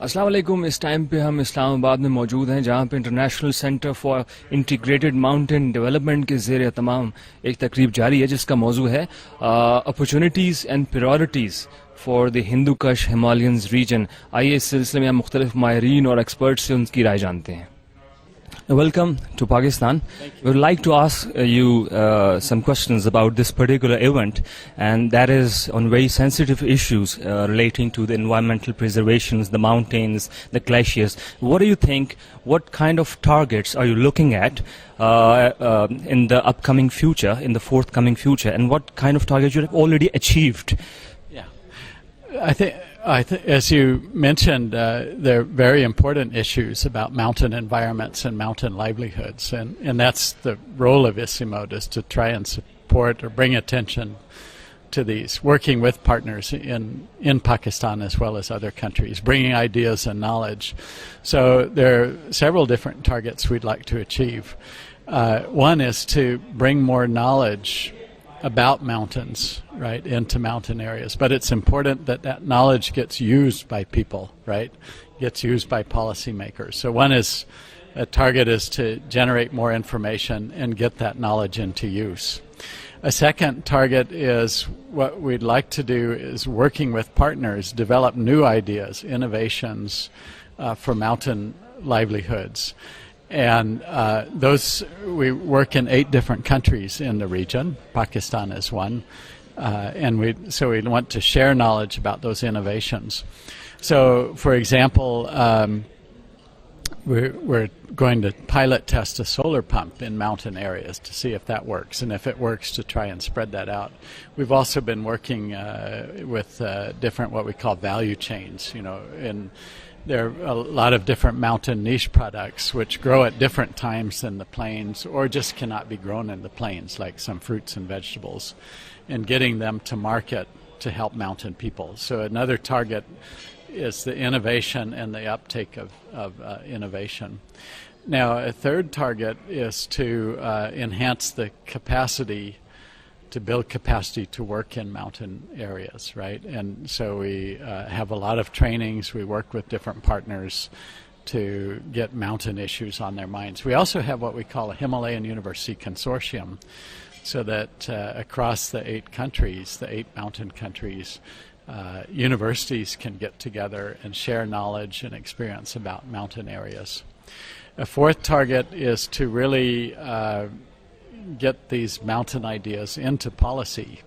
अस्सलाम वालेकुम। इस टाइम पे हम इस्लामाबाद में मौजूद हैं जहाँ पे international centre for integrated mountain development के ज़ेर तमाम एक तकरीब जारी है जिसका मौजू है opportunities and priorities for the Hindu कश हिमालयंस रीजन। आइए इस सिलसिले में हम मुख्तलिफ माहिरीन और एक्सपर्ट से उनकी राय जानते हैं। Welcome to Pakistan. We would like to ask you some questions about this particular event, and that is on very sensitive issues relating to the environmental preservations, the mountains, the glaciers. What do you think? What kind of targets are you looking at in the upcoming future, in the forthcoming future, and what kind of targets you have already achieved? I think, as you mentioned, there are very important issues about mountain environments and mountain livelihoods, and that's the role of ISIMOD, is to try and support or bring attention to these, working with partners in Pakistan as well as other countries, bringing ideas and knowledge. So there are several different targets we'd like to achieve. One is to bring more knowledge about mountains, right, into mountain areas. But it's important that that knowledge gets used by people, right, gets used by policymakers. So a target is to generate more information and get that knowledge into use. A second target is, what we'd like to do is, working with partners, develop new ideas, innovations for mountain livelihoods. And we work in 8 different countries in the region. Pakistan is one. So we want to share knowledge about those innovations. So, for example, we're going to pilot test a solar pump in mountain areas to see if that works, and if it works, to try and spread that out. We've also been working with different, what we call value chains, there are a lot of different mountain niche products which grow at different times than the plains, or just cannot be grown in the plains, like some fruits and vegetables, and getting them to market to help mountain people. So another target is the innovation and the uptake of innovation. Now, a third target is to enhance the capacity, to build capacity to work in mountain areas, right? And so we have a lot of trainings. We work with different partners to get mountain issues on their minds. We also have what we call a Himalayan University Consortium, so that across the 8 countries, the 8 mountain countries, universities can get together and share knowledge and experience about mountain areas. A fourth target is to really get these mountain ideas into policy,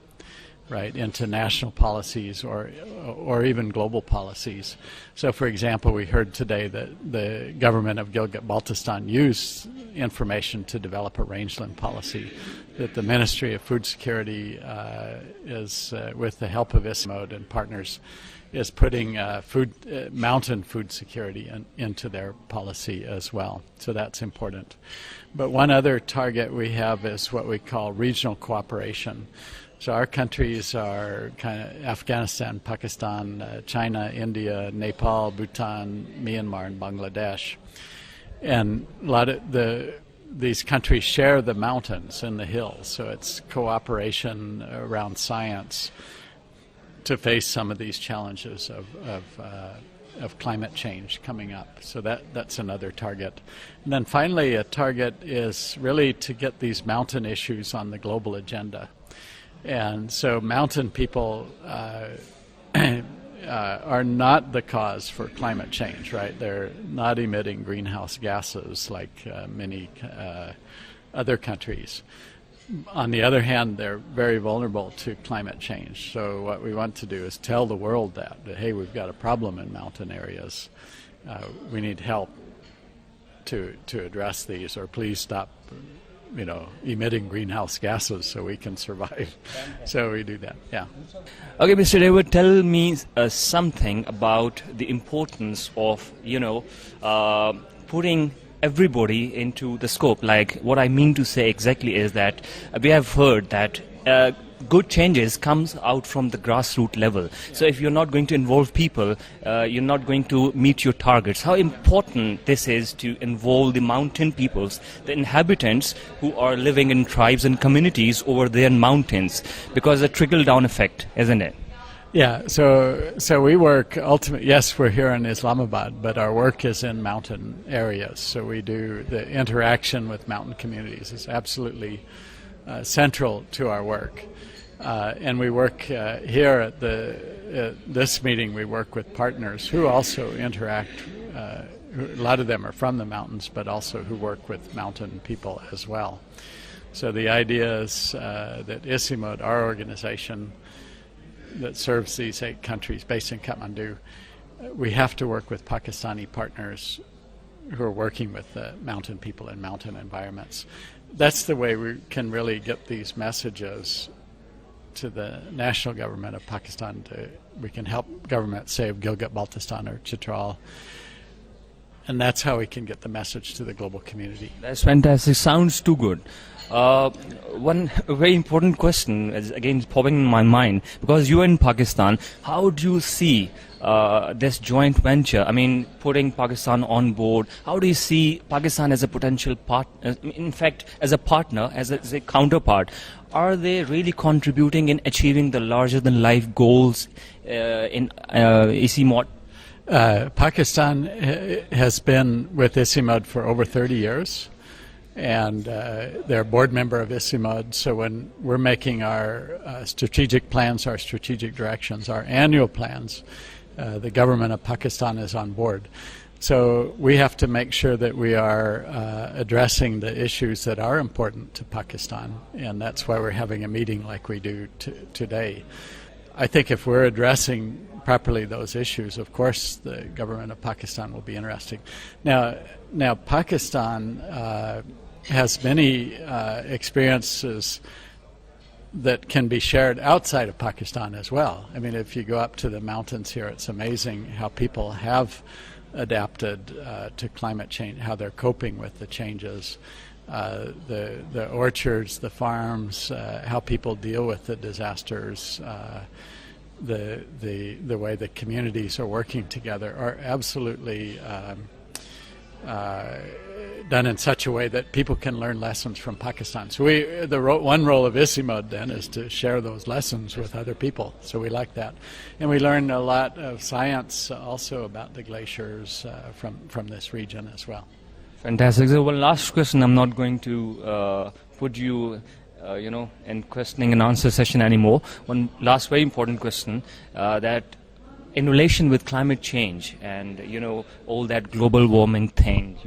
right, into national policies or even global policies. So, for example, we heard today that the government of Gilgit-Baltistan used information to develop a rangeland policy, that the Ministry of Food Security is, with the help of ISIMOD and partners, is putting mountain food security into their policy as well. So that's important. But one other target we have is what we call regional cooperation. So our countries are kind of Afghanistan, Pakistan, China, India, Nepal, Bhutan, Myanmar, and Bangladesh. And a lot of these countries share the mountains and the hills, so it's cooperation around science to face some of these challenges of climate change coming up. So that's another target. And then finally, a target is really to get these mountain issues on the global agenda. And so mountain people are not the cause for climate change, right? They're not emitting greenhouse gases like many other countries. On the other hand, they're very vulnerable to climate change. So what we want to do is tell the world that hey, we've got a problem in mountain areas. We need help to address these, or please stop emitting greenhouse gases so we can survive. So we do that, yeah. Okay, Mr. David, tell me something about the importance of, putting everybody into the scope. Like, what I mean to say exactly is that we have heard that good changes comes out from the grassroots level. So if you're not going to involve people, you're not going to meet your targets. How important this is to involve the mountain peoples, the inhabitants who are living in tribes and communities over there in mountains, because a trickle-down effect, isn't it? Yeah, so we work ultimately. Yes, we're here in Islamabad, but our work is in mountain areas. So we do the interaction with mountain communities is absolutely central to our work, and we work here at this meeting. We work with partners who also interact. A lot of them are from the mountains, but also who work with mountain people as well. So the idea is that ISIMOD, our organization that serves these 8 countries based in Kathmandu, we have to work with Pakistani partners who are working with mountain people in mountain environments. That's the way we can really get these messages to the national government of Pakistan. We can help governments, say, of Gilgit-Baltistan or Chitral, and that's how we can get the message to the global community. That's fantastic. Sounds too good. One very important question is again popping in my mind, because you're in Pakistan. How do you see this joint venture? I mean, putting Pakistan on board. How do you see Pakistan as a potential partner? In fact, as a partner, as a counterpart? Are they really contributing in achieving the larger-than-life goals in ISIMOD? Pakistan has been with ISIMOD for over 30 years. And they're a board member of ISIMOD, so when we're making our strategic plans, our strategic directions, our annual plans, the government of Pakistan is on board. So we have to make sure that we are addressing the issues that are important to Pakistan, and that's why we're having a meeting like we do today. I think if we're addressing properly those issues, of course the government of Pakistan will be interested. Now Pakistan has many experiences that can be shared outside of Pakistan as well. I mean, if you go up to the mountains here, it's amazing how people have adapted to climate change, how they're coping with the changes, the orchards, the farms, how people deal with the disasters, the way the communities are working together are absolutely done in such a way that people can learn lessons from Pakistan. So one role of ISIMOD then is to share those lessons with other people. So we like that. And we learn a lot of science also about the glaciers from this region as well. Fantastic. So one last question. I'm not going to put you in questioning and answer session anymore. One last very important question that in relation with climate change and, all that global warming thing,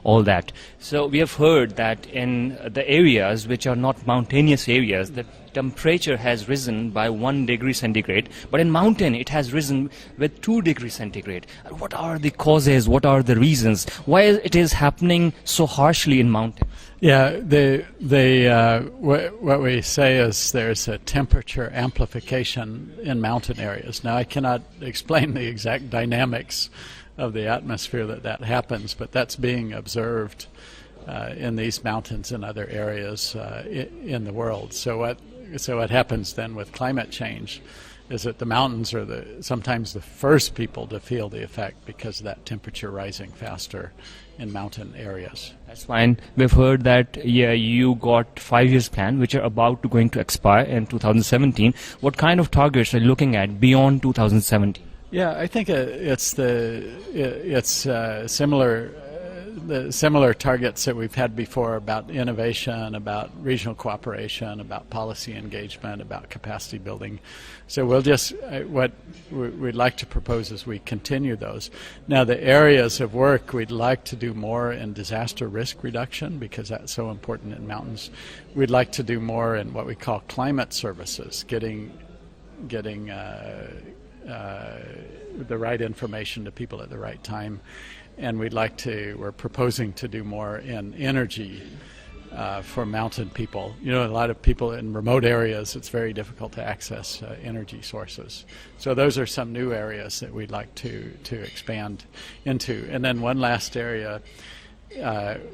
all that. So we have heard that in the areas which are not mountainous areas, the temperature has risen by 1 degree centigrade, but in mountain it has risen with 2 degrees centigrade. What are the causes? What are the reasons? Why it is happening so harshly in mountain? Yeah, what we say is there's a temperature amplification in mountain areas. Now, I cannot explain the exact dynamics of the atmosphere that happens, but that's being observed in these mountains and other areas in the world. So what happens then with climate change is that the mountains are sometimes the first people to feel the effect because of that temperature rising faster in mountain areas. That's fine. We've heard that, you got 5 years plan, which are going to expire in 2017. What kind of targets are you looking at beyond 2017? Yeah, I think it's similar. The similar targets that we've had before about innovation, about regional cooperation, about policy engagement, about capacity building. So what we'd like to propose is we continue those. Now, the areas of work we'd like to do more in disaster risk reduction because that's so important in mountains. We'd like to do more in what we call climate services, getting the right information to people at the right time. And we're proposing to do more in energy for mountain people. A lot of people in remote areas, it's very difficult to access energy sources. So those are some new areas that we'd like to expand into. And then one last area,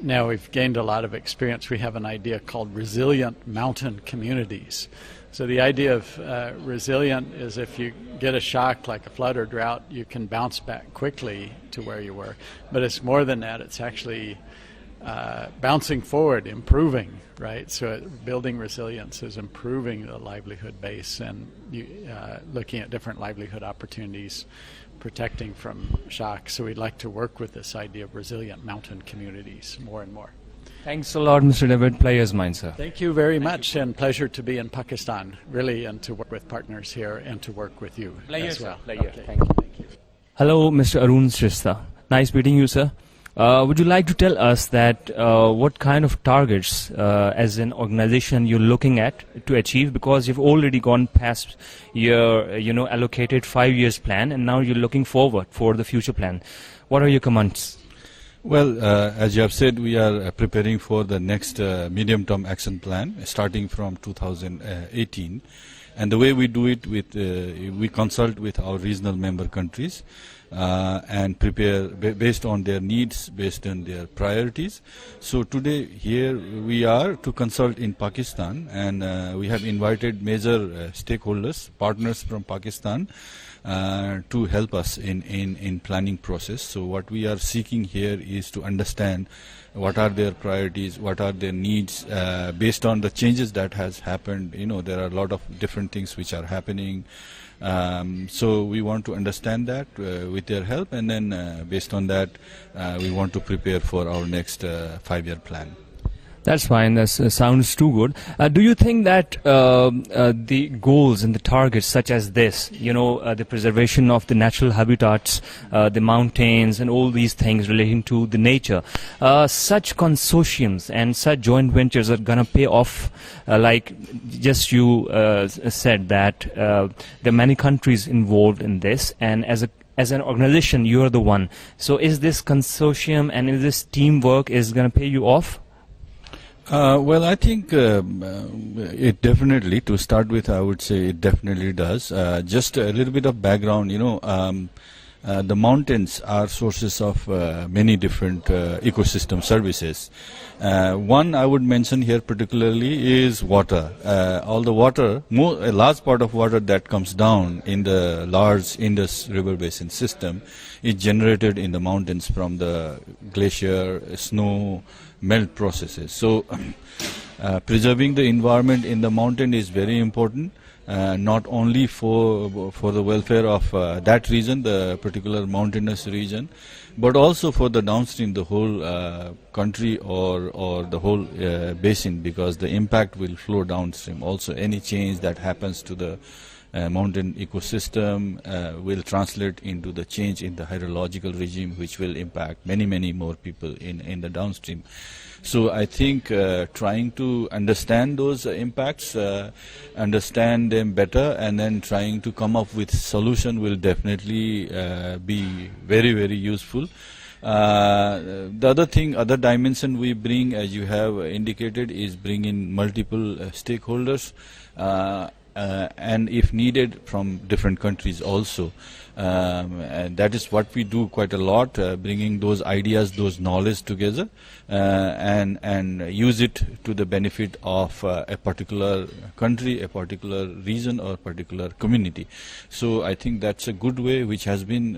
now we've gained a lot of experience. We have an idea called resilient mountain communities. So the idea of resilient is if you get a shock like a flood or drought, you can bounce back quickly to where you were. But it's more than that. It's actually bouncing forward, improving, right? So building resilience is improving the livelihood base and looking at different livelihood opportunities, protecting from shock. So we'd like to work with this idea of resilient mountain communities more and more. Thanks a lot, Mr. David. Pleasure's mine, sir. Thank you very much, and pleasure to be in Pakistan, really, and to work with partners here and to work with you as well. Pleasure. Okay. Thank you. Thank you. Hello, Mr. Arun Shrestha. Nice meeting you, sir. Would you like to tell us that what kind of targets as an organization you're looking at to achieve, because you've already gone past your allocated 5 years plan and now you're looking forward for the future plan. What are your comments? Well, as you have said, we are preparing for the next medium-term action plan starting from 2018. And the way we do it, we consult with our regional member countries and prepare based on their needs, based on their priorities. So today here we are to consult in Pakistan, and we have invited major stakeholders, partners from Pakistan, to help us in planning process. So what we are seeking here is to understand what are their priorities, what are their needs, based on the changes that has happened. There are a lot of different things which are happening. So we want to understand that with their help, and then based on that, we want to prepare for our next 5-year plan. That's fine. That sounds too good. Do you think that the goals and the targets such as this, the preservation of the natural habitats, the mountains and all these things relating to the nature, such consortiums and such joint ventures are going to pay off? Like just you said that there are many countries involved in this, and as an organization, you are the one. So is this consortium and is this teamwork is going to pay you off? Well, I think it definitely, to start with, I would say it definitely does. Just a little bit of background, the mountains are sources of many different ecosystem services. One I would mention here particularly is water. All the water, a large part of water that comes down in the large Indus River Basin system is generated in the mountains from the glacier, snow, melt processes. So preserving the environment in the mountain is very important, not only for the welfare of that region, the particular mountainous region, but also for the downstream, the whole country or the whole basin, because the impact will flow downstream. Also, any change that happens to the mountain ecosystem will translate into the change in the hydrological regime, which will impact many more people in the downstream. So I think trying to understand those impacts, understand them better, and then trying to come up with solution will definitely be very useful. The other dimension we bring, as you have indicated, is bring in multiple stakeholders, and if needed from different countries also. And that is what we do quite a lot, bringing those ideas, those knowledge together, and use it to the benefit of a particular country, a particular region, or particular community. So I think that's a good way, which has been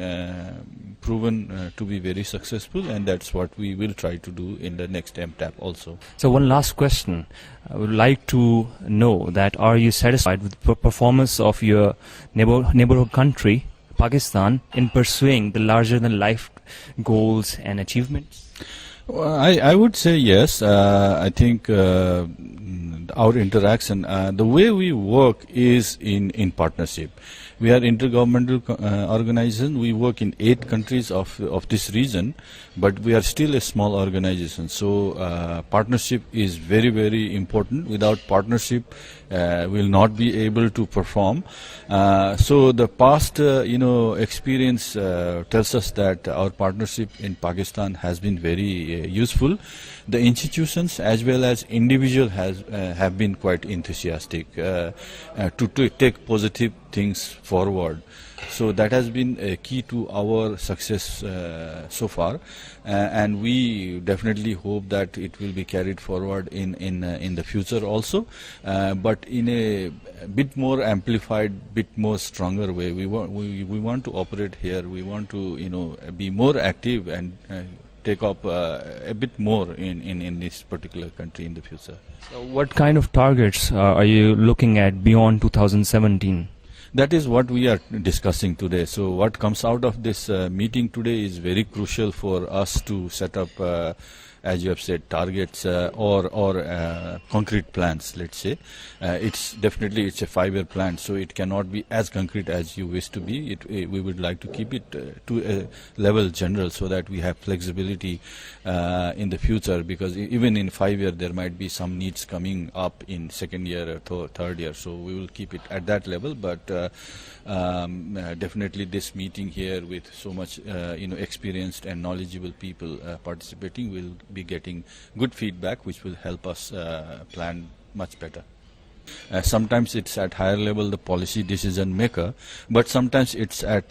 proven to be very successful, and that's what we will try to do in the next MTAP also. So one last question. I would like to know that are you satisfied with the performance of your neighborhood country, Pakistan, in pursuing the larger-than-life goals and achievements? Well, I would say yes. I think our interaction, the way we work is in partnership. We are intergovernmental organization. We work in 8 countries of this region, but we are still a small organization. So partnership is very important. Without partnership, we will not be able to perform. So the past experience tells us that our partnership in Pakistan has been very useful. The institutions as well as individuals have been quite enthusiastic to take positive things forward. So that has been a key to our success so far, and we definitely hope that it will be carried forward in the future also, but in a bit more amplified, bit more stronger way. We want to operate here. We want to be more active and take up a bit more in this particular country in the future. So what kind of targets are you looking at beyond 2017? That is what we are discussing today. So what comes out of this meeting today is very crucial for us to set up, as you have said, targets or concrete plans, let's say. It's a 5-year plan, so it cannot be as concrete as you wish to be. We would like to keep it to a level general so that we have flexibility in the future, because even in 5 years there might be some needs coming up in second year or third year, so we will keep it at that level. But definitely this meeting here with so much experienced and knowledgeable people participating, will be getting good feedback which will help us plan much better. Sometimes it's at higher level, the policy decision maker, but sometimes it's at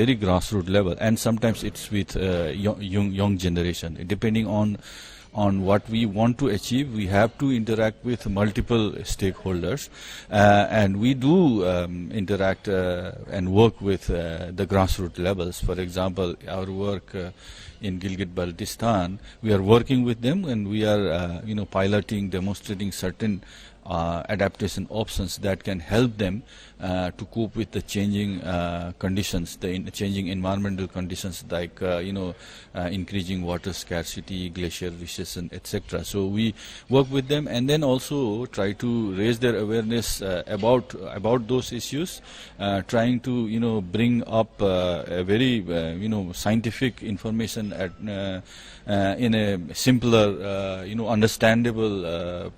very grassroots level, and sometimes it's with young generation. Depending on what we want to achieve, we have to interact with multiple stakeholders, and we do interact and work with the grassroots levels. For example, our work in Gilgit-Baltistan, we are working with them, and we are piloting, demonstrating certain adaptation options that can help them to cope with the changing conditions, the changing environmental conditions, like increasing water scarcity, glacier recession, etc. So we work with them, and then also try to raise their awareness about those issues, trying to bring up a very scientific information in a simpler understandable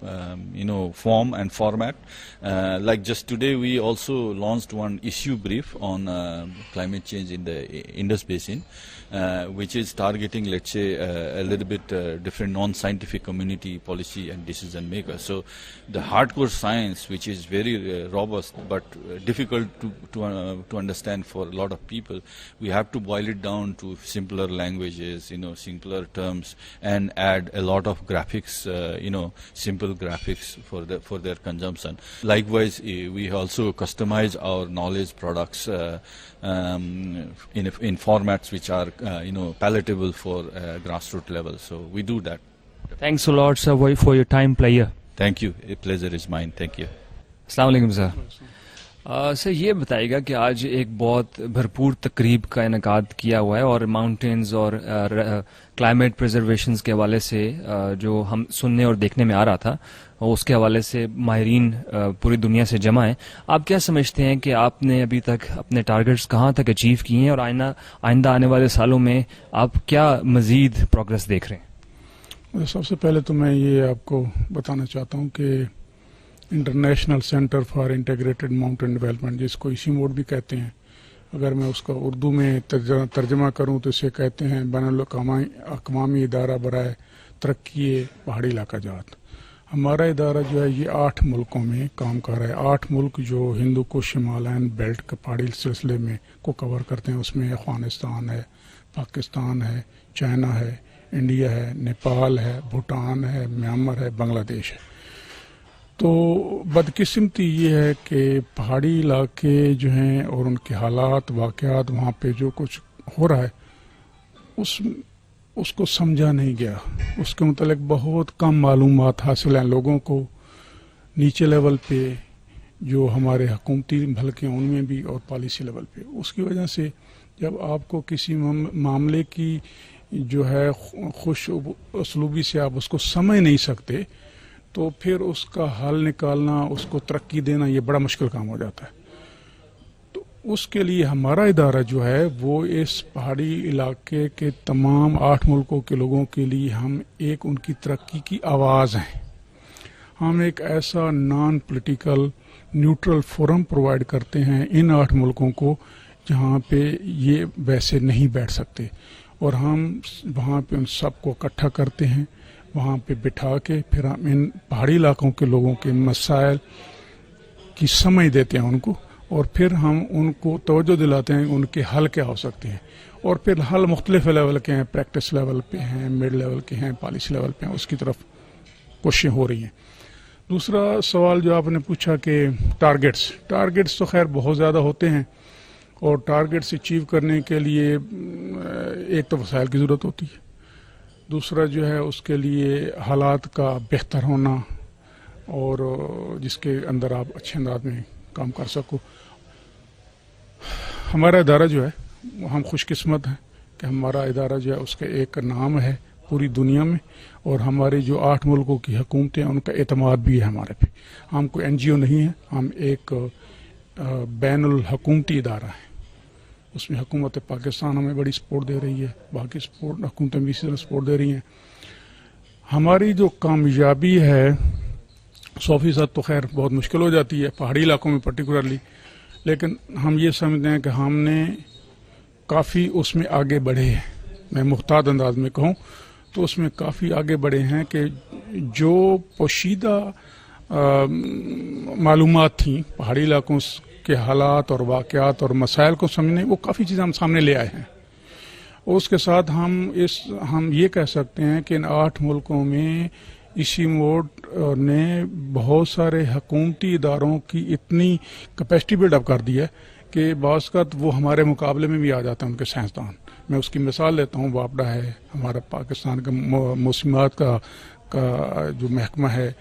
form and format. Like just today we also launched one issue brief on climate change in the Indus Basin, which is targeting, let's say, a little bit different non-scientific community, policy and decision makers. So the hardcore science, which is very robust but difficult to understand for a lot of people, we have to boil it down to simpler languages, simpler terms, and add a lot of graphics, simple graphics for their consumption. Likewise, we also customize our knowledge products in formats which are palatable for grassroots level. So we do that. Thanks a lot, sir, for your time, player. Thank you. A pleasure is mine. Thank you. अस्सलाम वालेकुम sir. Sir ये बताइएगा कि आज एक बहुत भरपूर तकरीब का इनेकाद किया हुआ है, और माउंटेन्स और क्लाइमेट प्रिजर्वेशन के हवाले से जो हम सुनने और देखने में आ रहा था, उसके हवाले से माहिरीन पूरी दुनिया से जमा है। आप क्या समझते हैं कि आपने अभी तक अपने टारगेट्स कहाँ तक अचीव किए हैं, और आइंदा आने वाले सालों में आप क्या मजीद प्रोग्रेस देख रहे हैं? सबसे पहले तो मैं ये आपको बताना चाहता हूँ कि international centre for integrated mountain development, जिसको इसी मोड भी कहते हैं, अगर मैं उसका उर्दू में तर्जमा करूं तो इसे कहते हैं बैनुल-अक़वामी इदारा बराए तरक्की पहाड़ी इलाका जात। हमारा इदारा जो है ये 8 मुल्कों में काम कर रहा है। 8 मुल्क जो हिंदू कुश हिमालयन बेल्ट के पहाड़ी सिलसिले में को कवर करते हैं, उसमें अफगानिस्तान है, पाकिस्तान है, चाइना है, इंडिया है, नेपाल है, भूटान है, म्यांमार है, बांग्लादेश है। तो बदकिस्मती ये है कि पहाड़ी इलाके जो हैं और उनके हालात वाक़यात, वहाँ पे जो कुछ हो रहा है उसको समझा नहीं गया, उसके मुतालिक बहुत कम मालूमात हासिल हैं लोगों को नीचे लेवल पे, जो हमारे हुकूमती हल्के हैं उनमें भी, और पॉलिसी लेवल पे। उसकी वजह से जब आपको किसी मामले की जो है खुश उसलूबी से आप उसको समझ नहीं सकते, तो फिर उसका हल निकालना, उसको तरक्की देना, ये बड़ा मुश्किल काम हो जाता है। तो उसके लिए हमारा इदारा जो है वो इस पहाड़ी इलाके के तमाम 8 मुल्कों के लोगों के लिए हम एक उनकी तरक्की की आवाज़ हैं। हम एक ऐसा non political neutral forum provide करते हैं इन 8 मुल्कों को, जहाँ पे ये वैसे नहीं बैठ सकते, और हम वहाँ पे उन सबको इकट्ठा करते हैं, वहाँ पे बिठा के फिर हम इन पहाड़ी इलाकों के लोगों के मसाइल की समझ देते हैं उनको, और फिर हम उनको तवज्जो दिलाते हैं उनके हल क्या हो सकते हैं। और फिर हल मुख्तलिफ लेवल के हैं, प्रैक्टिस लेवल पे हैं, मिड लेवल के हैं, पॉलिसी लेवल पे हैं, उसकी तरफ कोशिशें हो रही हैं। दूसरा सवाल जो आपने पूछा कि टारगेट्स तो खैर बहुत ज़्यादा होते हैं, और टारगेट्स अचीव करने के लिए एक तो वसाइल की ज़रूरत होती है। दूसरा जो है उसके लिए हालात का बेहतर होना और जिसके अंदर आप अच्छे अंदाज में काम कर सको। हमारा इदारा जो है हम खुशकिस्मत हैं कि हमारा इदारा जो है उसका एक नाम है पूरी दुनिया में, और हमारे जो 8 मुल्कों की हुकूमतें हैं उनका एतमाद भी है हमारे पे। हम कोई NGO नहीं है, हम एक बैनुल हुकूमती इदारा है। उसमें हुकूमत पाकिस्तान हमें बड़ी सपोर्ट दे रही है, बाकी हुकूमतें भी इसी तरह सपोर्ट दे रही हैं। हमारी जो कामयाबी है 100% तो खैर बहुत मुश्किल हो जाती है पहाड़ी इलाकों में पर्टिकुलरली, लेकिन हम ये समझते हैं कि हमने काफ़ी उसमें आगे बढ़े हैं। मैं मुख्तार अंदाज में कहूँ तो उसमें काफ़ी आगे बढ़े हैं कि जो पोशीदा मालूमात थी पहाड़ी इलाकों के हालात और वाक़यात और मसाइल को समझने, वो काफ़ी चीज़ें हम सामने ले आए हैं। उसके साथ हम ये कह सकते हैं कि इन 8 मुल्कों में इसी मोड ने बहुत सारे हुकूमती इदारों की इतनी कैपेसिटी बिल्डअप कर दी है कि बाज़ का वो हमारे मुकाबले में भी आ जाते हैं उनके साइंसदान। मैं उसकी मिसाल लेता हूँ, वापडा है हमारा पाकिस्तान का मौसमियात का जो महकमा है,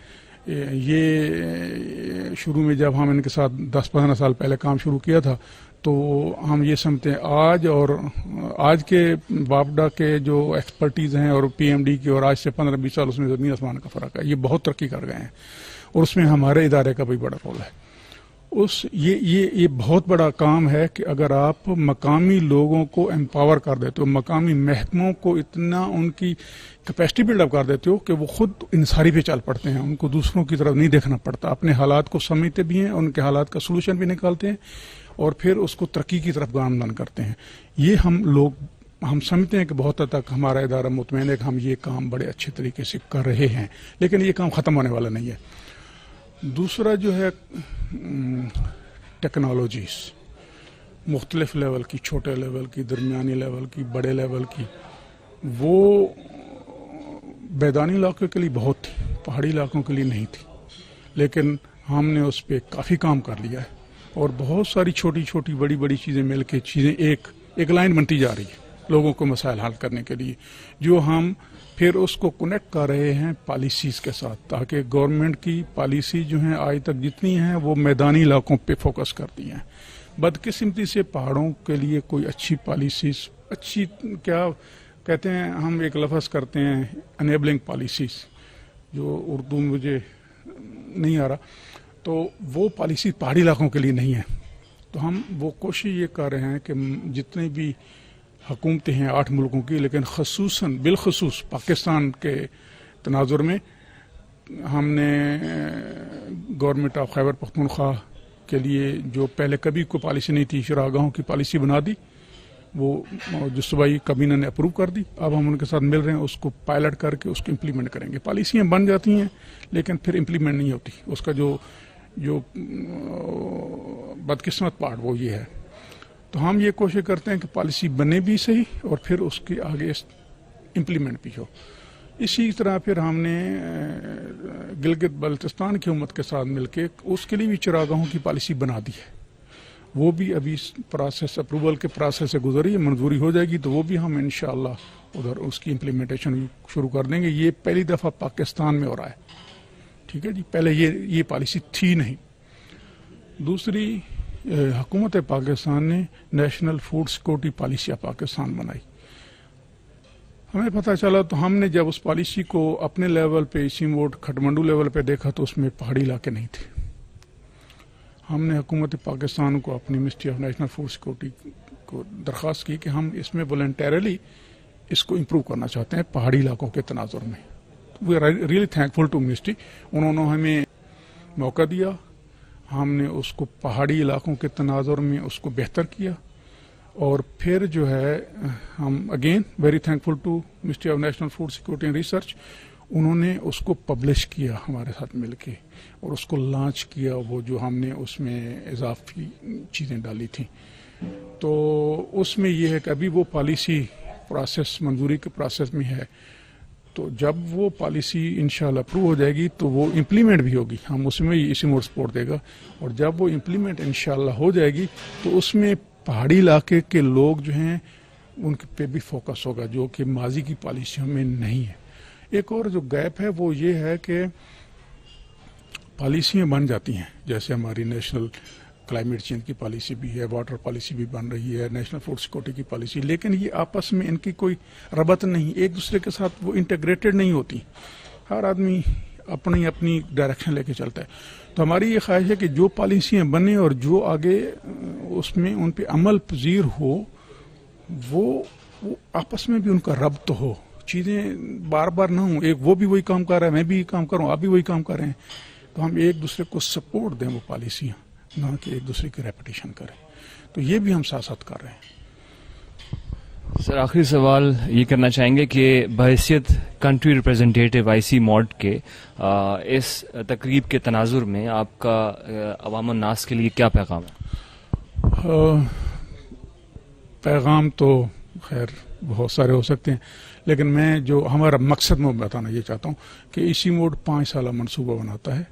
ये शुरू में जब हम इनके साथ 10-15 साल पहले काम शुरू किया था तो हम ये समझते हैं आज के वापडा के जो एक्सपर्टीज़ हैं और PMD की, और आज से 15-20 साल उसमें ज़मीन आसमान का फ़र्क है। ये बहुत तरक्की कर गए हैं और उसमें हमारे इदारे का भी बड़ा रोल है। ये बहुत बड़ा काम है कि अगर आप मकामी लोगों को एम्पावर कर देते हो, मकामी महकमों को इतना उनकी कैपेसिटी बिल्डअप कर देते हो कि वो खुद इंसारी पे चल पड़ते हैं, उनको दूसरों की तरफ नहीं देखना पड़ता, अपने हालात को समझते भी हैं, उनके हालात का सोल्यूशन भी निकालते हैं और फिर उसको तरक्की की तरफ गामजन करते हैं। ये हम समझते हैं कि बहुत हद तक हमारा इदारा मुतमईन है कि हम ये काम बड़े अच्छे तरीके से कर रहे हैं, लेकिन ये काम ख़त्म होने वाला नहीं है। दूसरा जो है टेक्नोलॉजीज़ मुख्तलिफ लेवल की, छोटे लेवल की, दरमियानी लेवल की, बड़े लेवल की, वो मैदानी इलाकों के लिए बहुत थी, पहाड़ी इलाकों के लिए नहीं थी, लेकिन हमने उस पर काफ़ी काम कर लिया है और बहुत सारी छोटी छोटी बड़ी बड़ी चीज़ें मिल के चीज़ें एक लाइन बनती जा रही है लोगों को मसाइल हल करने के लिए, जो हम फिर उसको कनेक्ट कर रहे हैं पॉलिसीज़ के साथ, ताकि गवर्नमेंट की पॉलिसी जो हैं आज तक जितनी हैं वो मैदानी इलाकों पे फोकस करती हैं। बदकिस्मती से पहाड़ों के लिए कोई अच्छी पॉलिसीज़, अच्छी क्या कहते हैं, हम एक लफ्ज़ करते हैं अनेबलिंग पॉलिसीज़, जो उर्दू में मुझे नहीं आ रहा, तो वो पॉलिसी पहाड़ी इलाकों के लिए नहीं है। तो हम वो कोशिश ये कर रहे हैं कि जितने भी हुकूमतें हैं 8 मुल्कों की, लेकिन बिलखसूस पाकिस्तान के तनाजुर में हमने गवर्नमेंट ऑफ खैबर पख्तूनख्वा के लिए जो पहले कभी कोई पॉलिसी नहीं थी, शरागाहों की पॉलिसी बना दी, वो जो सूबाई काबीना ने अप्रूव कर दी। अब हम उनके साथ मिल रहे हैं, उसको पायलट करके उसको इम्प्लीमेंट करेंगे। पॉलिसियाँ बन जाती हैं लेकिन फिर इम्प्लीमेंट नहीं होती, उसका जो बदकिस्मत पार्ट वो ये है। तो हम ये कोशिश करते हैं कि पॉलिसी बने भी सही और फिर उसके आगे इम्प्लीमेंट भी हो। इसी तरह फिर हमने गिलगित बल्तिस्तान की हुकूमत के साथ मिलके उसके लिए भी चरागाहों की पॉलिसी बना दी है, वो भी अभी प्रोसेस अप्रूवल के प्रोसेस से गुजरी है, मंजूरी हो जाएगी तो वो भी हम इंशाअल्लाह उधर उसकी इम्प्लीमेंटेशन शुरू कर देंगे। ये पहली दफ़ा पाकिस्तान में हो रहा है, ठीक है जी, पहले ये पॉलिसी थी नहीं। दूसरी, हुकूमत पाकिस्तान ने national food security policy Pakistan बनाई। हमें पता चला तो हमने जब उस पॉलिसी को अपने लेवल पे, इसी मोड खटमंडू लेवल पे देखा तो उसमें पहाड़ी इलाके नहीं थे। हमने हुकूमत पाकिस्तान को, अपनी ministry of national food security को दरख्वास्त की कि हम इसमें वॉलंटरली इसको इम्प्रूव करना चाहते हैं पहाड़ी इलाकों के तनाजुर में। We are really thankful to ministry, उन्होंने हमें मौका दिया, हमने उसको पहाड़ी इलाकों के तनाजुर में उसको बेहतर किया और फिर जो है हम again very thankful to ministry of national food security and research, उन्होंने उसको पब्लिश किया हमारे साथ मिलके और उसको लॉन्च किया, वो जो हमने उसमें इजाफी चीज़ें डाली थी। तो उसमें यह है कि अभी वो पॉलिसी प्रोसेस, मंजूरी के प्रोसेस में है, तो जब वो पॉलिसी इंशाल्लाह अप्रूव हो जाएगी तो वो इम्प्लीमेंट भी होगी, हम उसमें इसी मोड सपोर्ट देगा। और जब वो इम्प्लीमेंट इंशाल्लाह हो जाएगी तो उसमें पहाड़ी इलाके के लोग जो हैं उन पे भी फोकस होगा, जो कि माजी की पॉलिसियों में नहीं है। एक और जो गैप है वो ये है कि पॉलिसियाँ बन जाती हैं, जैसे हमारी नेशनल क्लाइमेट चेंज की पॉलिसी भी है, वाटर पॉलिसी भी बन रही है, नेशनल फूड सिक्योरिटी की पॉलिसी, लेकिन ये आपस में इनकी कोई रबत नहीं, एक दूसरे के साथ वो इंटीग्रेटेड नहीं होती। हर आदमी अपनी अपनी डायरेक्शन लेके चलता है। तो हमारी ये ख्वाहिश है कि जो पॉलिसियाँ बने और जो आगे उसमें उन पे अमल पजीर हो, वो आपस में भी उनका रब्त हो, चीज़ें बार बार ना हो, एक वो भी वही काम कर रहा है, मैं भी काम कर रहा हूँ, आप भी वही काम कर रहे हैं, तो हम एक दूसरे को सपोर्ट दें वो पॉलिसियाँ, ना कि एक दूसरे की रेपिटेशन करें। तो ये भी हम साथ साथ कर रहे हैं। सर आखिरी सवाल ये करना चाहेंगे कि बहैसियत कंट्री रिप्रेजेंटेटिव आईसी मॉड के इस तकरीब के तनाजुर में आपका अवाम नास के लिए क्या पैगाम है? पैगाम तो खैर बहुत सारे हो सकते हैं, लेकिन मैं जो हमारा मकसद मैं बताना ये चाहता हूँ कि इसी मोड 5 साल मनसूबा बनाता है,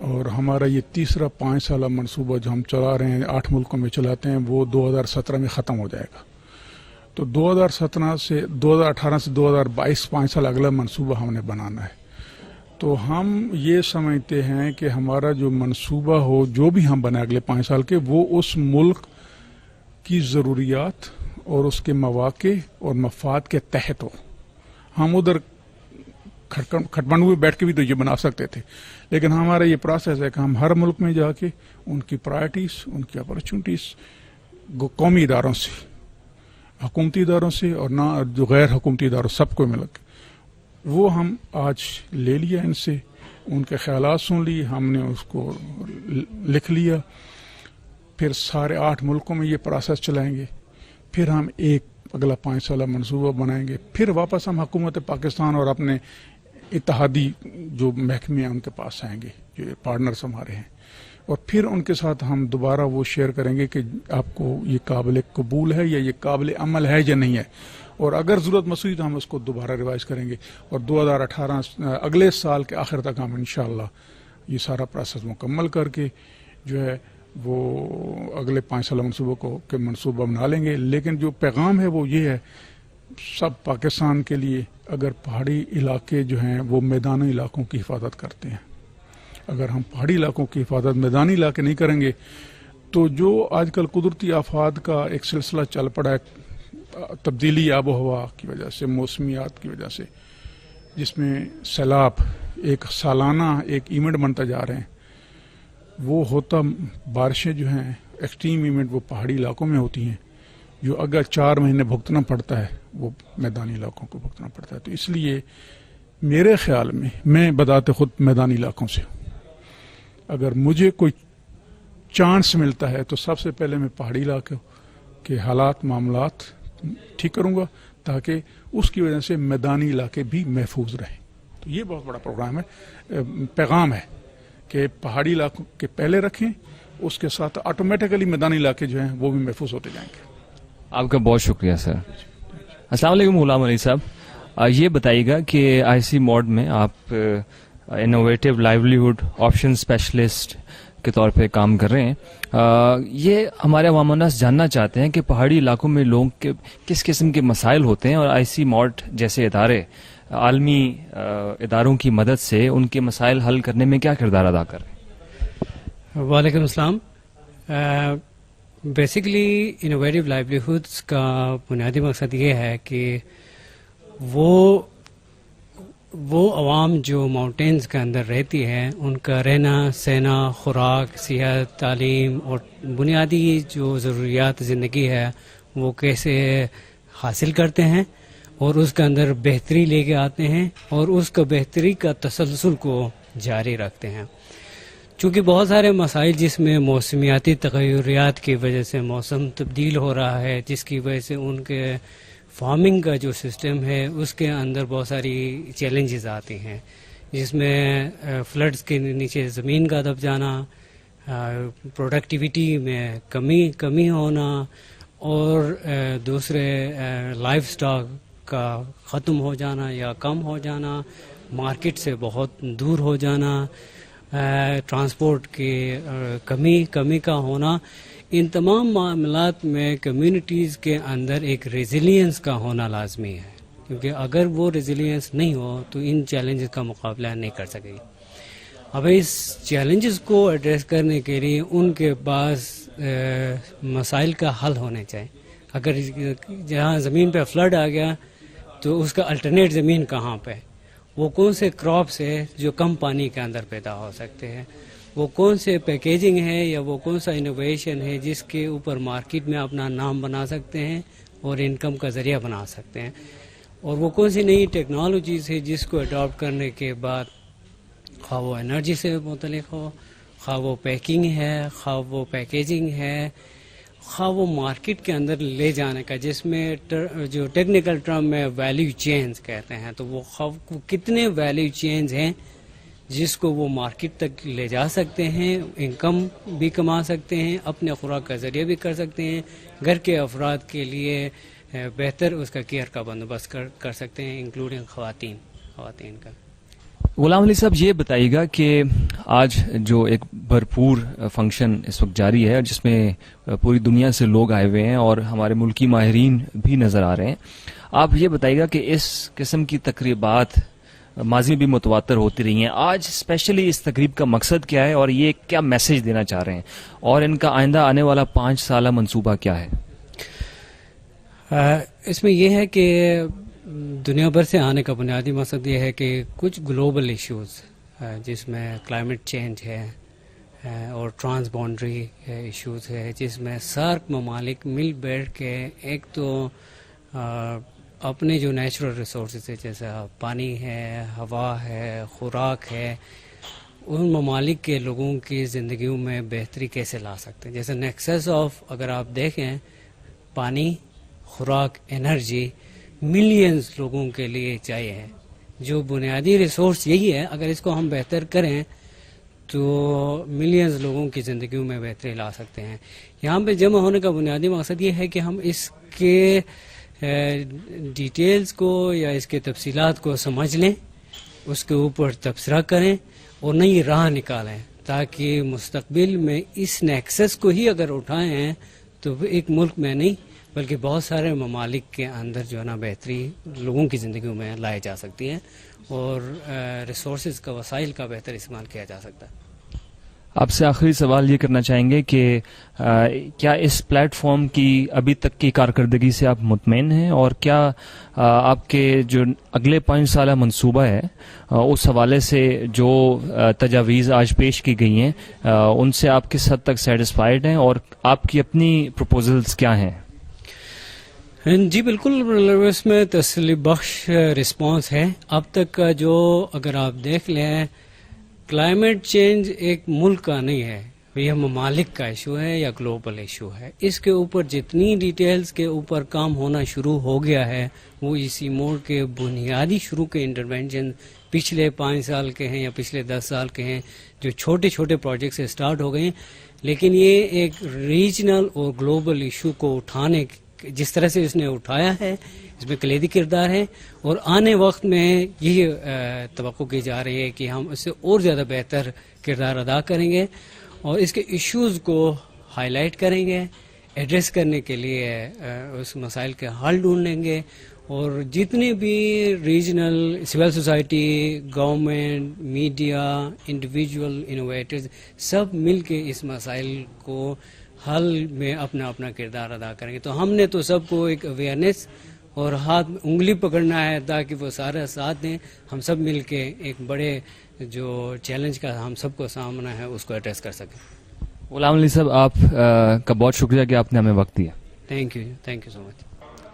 और हमारा ये तीसरा 5 साल मनसूबा जो हम चला रहे हैं, 8 मुल्कों में चलाते हैं, वो 2017 में ख़त्म हो जाएगा। तो 2018 से 2022 5 साल अगला मनसूबा हमने बनाना है। तो हम ये समझते हैं कि हमारा जो मनसूबा हो, जो भी हम बनाए अगले 5 साल के, वो उस मुल्क की ज़रूरियात और उसके मौक़े और मफाद के तहत हो। हम उधर खटमंडू में बैठ के भी तो ये बना सकते थे, लेकिन हमारा ये प्रोसेस है कि हम हर मुल्क में जाके उनकी प्रायोरिटीज़, उनकी अपॉर्चुनिटीज़ कौमी इदारों से, हुकूमती इदारों से और ना जो गैर हुकूमती इदारों, सबको मिल के वो हम आज ले लिया इनसे, उनके ख्यालात सुन लिए, हमने उसको लिख लिया, फिर सारे 8 मुल्कों में ये प्रोसेस चलाएंगे, फिर हम एक अगला 5 साल मनसूबा बनाएंगे, फिर वापस हम हुकूमत पाकिस्तान और अपने इत्तेहादी जो महकमे हैं उनके पास आएंगे, जो पार्टनर्स हमारे हैं, और फिर उनके साथ हम दोबारा वो शेयर करेंगे कि आपको ये काबिल कबूल है या ये काबिल अमल है या नहीं है, और अगर ज़रूरत महसूस तो हम उसको दोबारा रिवाइज करेंगे, और 2018 अगले साल के आखिर तक हम इंशाअल्लाह ये सारा प्रोसेस मुकम्मल करके जो है वो अगले 5 साल मनसूबों को के मनसूबा बना लेंगे। लेकिन जो पैगाम है वो ये है सब पाकिस्तान के लिए, अगर पहाड़ी इलाके जो हैं वो मैदानी इलाकों की हिफाजत करते हैं, अगर हम पहाड़ी इलाकों की हिफाजत मैदानी इलाके नहीं करेंगे, तो जो आजकल कुदरती आफात का एक सिलसिला चल पड़ा है, तब्दीली आबो हवा की वजह से, मौसमियात की वजह से, जिसमें सैलाब एक सालाना एक इवेंट बनता जा रहे हैं, वो होता, बारिशें जो हैं एक्सट्रीम इवेंट वो पहाड़ी इलाकों में होती हैं, जो अगर 4 महीने भुगतना पड़ता है वो मैदानी इलाकों को भुगतना पड़ता है। तो इसलिए मेरे ख्याल में, मैं बताते खुद मैदानी इलाकों से, अगर मुझे कोई चांस मिलता है तो सबसे पहले मैं पहाड़ी इलाके के हालात मामलात ठीक करूँगा, ताकि उसकी वजह से मैदानी इलाके भी महफूज रहें। तो ये बहुत बड़ा प्रोग्राम है, पैगाम है कि पहाड़ी इलाकों के पहले रखें, उसके साथ ऑटोमेटिकली मैदानी इलाके जो हैं वो भी महफूज होते जाएंगे। आपका बहुत शुक्रिया सर। अस्सलाम वालेकुम गुलाम अली साहब, ये बताइएगा कि आईसी मॉड में आप इनोवेटिव लाइवलीहुड ऑप्शन स्पेशलिस्ट के तौर पे काम कर रहे हैं। ये हमारे अवाम नास जानना चाहते हैं कि पहाड़ी इलाकों में लोगों के किस किस्म के मसाइल होते हैं और आईसी मॉड जैसे इदारे आलमी इदारों की मदद से उनके मसाइल हल करने में क्या किरदार अदा कर रहे हैं। वालेकुम अस्सलाम। बेसिकली इनोवेटिव लाइवलीहुड्स का बुनियादी मकसद ये है कि वो अवाम जो माउंटेन्स के अंदर रहती है, उनका रहना सहना, खुराक, सेहत, तालीम और बुनियादी जो ज़रूरियात ज़िंदगी है वो कैसे हासिल करते हैं और उसके अंदर बेहतरी लेके आते हैं और उसका बेहतरी का तसलसल को जारी रखते हैं। चूँकि बहुत सारे मसाइल जिसमें मौसमियाती तग़य्युरात की वजह से मौसम तब्दील हो रहा है, जिसकी वजह से उनके फार्मिंग का जो सिस्टम है उसके अंदर बहुत सारी चैलेंजेस आती हैं, जिसमें फ्लड्स के नीचे ज़मीन का दब जाना, प्रोडक्टिविटी में कमी होना और दूसरे लाइफ स्टॉक का ख़त्म हो जाना या कम हो जाना, मार्केट से बहुत दूर हो जाना, ट्रांसपोर्ट की कमी का होना, ان تمام معاملات میں کمیونٹیز کے اندر ایک ریزیلینس کا ہونا لازمی ہے، کیونکہ اگر وہ ریزیلینس نہیں ہو تو ان چیلنجز کا مقابلہ نہیں کر سکے گی. اب اس چیلنجز کو ایڈریس کرنے کے لیے ان کے پاس مسائل کا حل ہونے چاہیے. اگر جہاں زمین پہ فلڈ آ گیا تو اس کا الٹرنیٹ زمین کہاں پہ، وہ کون سے کراپس ہے جو کم پانی کے اندر پیدا ہو سکتے ہیں، وہ کون سے پیکیجنگ ہے یا وہ کون سا انوویشن ہے جس کے اوپر مارکیٹ میں اپنا نام بنا سکتے ہیں اور انکم کا ذریعہ بنا سکتے ہیں، اور وہ کون سی نئی ٹیکنالوجیز ہے جس کو اڈاپٹ کرنے کے بعد خواہ وہ انرجی سے متعلق ہو، خواہ وہ پیکنگ ہے، خواہ وہ پیکیجنگ ہے، خواہ وہ مارکیٹ کے اندر لے جانے کا، جس میں جو ٹیکنیکل ٹرم میں ویلیو چینز کہتے ہیں، تو وہ کتنے ویلیو چینز ہیں جس کو وہ مارکیٹ تک لے جا سکتے ہیں، انکم بھی کما سکتے ہیں، اپنے خوراک کا ذریعہ بھی کر سکتے ہیں، گھر کے افراد کے لیے بہتر اس کا کیئر کا بندوبست کر سکتے ہیں، انکلوڈنگ خواتین کا. غلام علی صاحب، یہ بتائیے گا کہ آج جو ایک بھرپور فنکشن اس وقت جاری ہے جس میں پوری دنیا سے لوگ آئے ہوئے ہیں اور ہمارے ملکی ماہرین بھی نظر آ رہے ہیں، آپ یہ بتائیے گا کہ اس قسم کی تقریبات ماضی میں بھی متواتر ہوتی رہی ہیں، آج اسپیشلی اس تقریب کا مقصد کیا ہے اور یہ کیا میسج دینا چاہ رہے ہیں، اور ان کا آئندہ آنے والا 5 سالہ منصوبہ کیا ہے؟ اس میں یہ ہے کہ دنیا بھر سے آنے کا بنیادی مقصد یہ ہے کہ کچھ گلوبل ایشوز جس میں کلائمیٹ چینج ہے اور ٹرانس باؤنڈری ایشوز ہے، جس میں سارک ممالک مل بیٹھ کے ایک تو اپنے جو نیچرل ریسورسز ہے جیسے پانی ہے، ہوا ہے، خوراک ہے، ان ممالک کے لوگوں کی زندگیوں میں بہتری کیسے لا سکتے ہیں. جیسے نیکسس آف اگر آپ دیکھیں پانی، خوراک، انرجی ملینز لوگوں کے لیے چاہیے ہے، جو بنیادی ریسورس یہی ہے، اگر اس کو ہم بہتر کریں تو ملینز لوگوں کی زندگیوں میں بہتری لا سکتے ہیں. یہاں پہ جمع ہونے کا بنیادی مقصد یہ ہے کہ ہم اس کے ڈیٹیلز کو یا اس کے تفصیلات کو سمجھ لیں، اس کے اوپر تبصرہ کریں اور نئی راہ نکالیں، تاکہ مستقبل میں اس نیکسس کو ہی اگر اٹھائیں تو ایک ملک میں نہیں بلکہ بہت سارے ممالک کے اندر جو ہے نا بہتری لوگوں کی زندگیوں میں لائی جا سکتی ہے اور ریسورسز کا، وسائل کا بہتر استعمال کیا جا سکتا ہے. آپ سے آخری سوال یہ کرنا چاہیں گے کہ کیا اس پلیٹ فارم کی ابھی تک کی کارکردگی سے آپ مطمئن ہیں، اور کیا آپ کے جو اگلے 5 سالہ منصوبہ ہے اس حوالے سے جو تجاویز آج پیش کی گئی ہیں ان سے آپ کس حد تک سیٹسفائیڈ ہیں، اور آپ کی اپنی پروپوزلز کیا ہیں؟ جی بالکل، اس میں تسلی بخش رسپانس ہے. اب تک کا جو اگر آپ دیکھ لیں کلائمیٹ چینج ایک ملک کا نہیں ہے، یہ ممالک کا ایشو ہے یا گلوبل ایشو ہے. اس کے اوپر جتنی ڈیٹیلز کے اوپر کام ہونا شروع ہو گیا ہے وہ اسی موڑ کے بنیادی شروع کے انٹرونشن پچھلے 5 سال کے ہیں یا پچھلے 10 سال کے ہیں، جو چھوٹے چھوٹے پروجیکٹ سے سٹارٹ ہو گئے ہیں. لیکن یہ ایک ریجنل اور گلوبل ایشو کو اٹھانے جس طرح سے اس نے اٹھایا ہے اس میں کلیدی کردار ہے، اور آنے وقت میں یہ توقع کی جا رہی ہے کہ ہم اس سے اور زیادہ بہتر کردار ادا کریں گے اور اس کے ایشوز کو ہائی لائٹ کریں گے، ایڈریس کرنے کے لیے اس مسائل کے حل ڈھونڈیں گے، اور جتنے بھی regional civil society, government, media, individual innovators سب مل کے اس مسائل کو حل میں اپنا اپنا کردار ادا کریں گے. تو ہم نے تو سب کو ایک اویئرنیس اور ہاتھ میں انگلی پکڑنا ہے تاکہ وہ سارا ساتھ دیں، ہم سب مل کے ایک بڑے جو چیلنج کا ہم سب کو سامنا ہے اس کو ایڈریس کر سکیں. غلام علی صاحب، آپ کا بہت شکریہ کہ آپ نے ہمیں وقت دیا. تھینک یو سو مچ.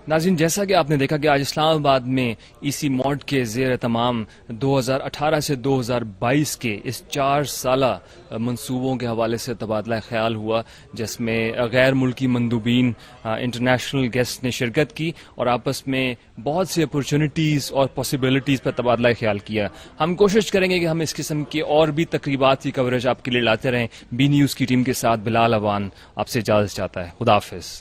ناظرین، جیسا کہ آپ نے دیکھا کہ آج اسلام آباد میں ایسی موڈ کے زیر تمام 2018 سے 2022 کے اس 4 سالہ منصوبوں کے حوالے سے تبادلہ خیال ہوا، جس میں غیر ملکی مندوبین، انٹرنیشنل گیسٹ نے شرکت کی اور آپس میں بہت سی اپرچونٹیز اور پاسبلٹیز پر تبادلہ خیال کیا. ہم کوشش کریں گے کہ ہم اس قسم کی اور بھی تقریبات کی کوریج آپ کے لیے لاتے رہیں. بی نیوز کی ٹیم کے ساتھ بلال اوان آپ سے اجازت چاہتا ہے. خدا حافظ.